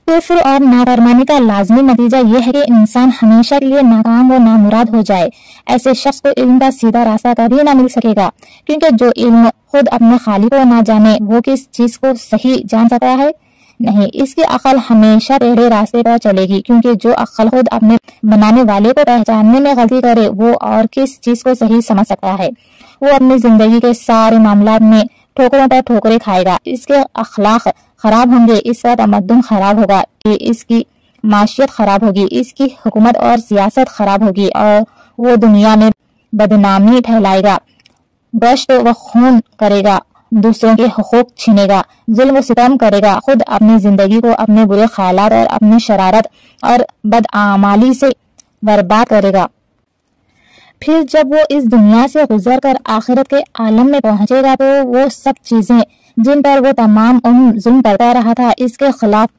कुफ्र और नाफरमानी का लाजमी नतीजा ये है कि इंसान हमेशा के लिए नाकाम व नामुराद हो जाए। ऐसे शख्स को इल्म का सीधा रास्ता कभी ना मिल सकेगा, क्योंकि जो इल्म खुद अपने खालिक को ना जाने वो किस चीज को सही जान सकता है? नहीं, इसकी अक्ल हमेशा टेढ़े रास्ते पर चलेगी, क्योंकि जो अक्ल खुद अपने बनाने वाले को पहचानने में गलती करे वो और किस चीज को सही समझ सकता है। वो अपनी जिंदगी के सारे मामलात में ठोकरों पर ठोकरें खाएगा। इसके अखलाक खराब होंगे, इसका तमद्दुन खराब होगा, इसकी माशियत खराब होगी, इसकी हुकूमत और सियासत खराब होगी और वो दुनिया में बदनामी फैलाएगा, गश्त व खून करेगा, दूसरों के हुकूक छीनेगा, जुल्म व सितम करेगा, खुद अपनी जिंदगी को अपने बुरे ख्यालात और अपनी शरारत और बदआमाली से बर्बाद करेगा। फिर जब वो इस दुनिया से गुजर कर आखिरत के आलम में पहुंचेगा तो वो सब चीजें जिन पर वो तमाम उम्र जुल्म करता रहा था इसके खिलाफ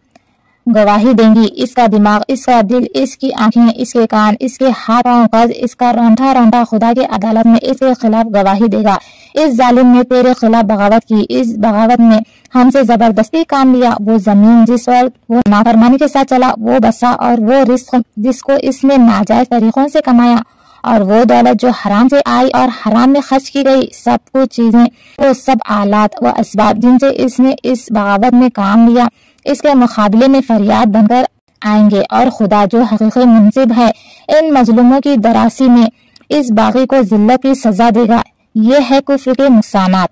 गवाही देंगी। इसका दिमाग, इसका दिल, इसकी आंखें, इसके कान, इसके हाथ पांव, कज, इसका रौंठा रौंठा खुदा की अदालत में इसके खिलाफ गवाही देगा। इस जालिम ने तेरे खिलाफ बगावत की, इस बगावत में हमसे जबरदस्ती काम लिया। वो जमीन जिस पर वो नाफरमानी के साथ चला वो बसा, और वो रिस्क जिसको इसने नाजायज तरीकों से कमाया, और वो दौलत जो हराम से आई और हराम में खर्च की गई, सब कुछ चीजें, वो सब आलात व असबाब जिनसे इसने इस बगावत में काम लिया, इसके मुकाबले में फरियाद बनकर आएंगे। और खुदा जो हकीकी मुनसिब है इन मजलूमों की दरासी में इस बागी को जिल्लत की सजा देगा। ये है कुफ्र के नुकसानात।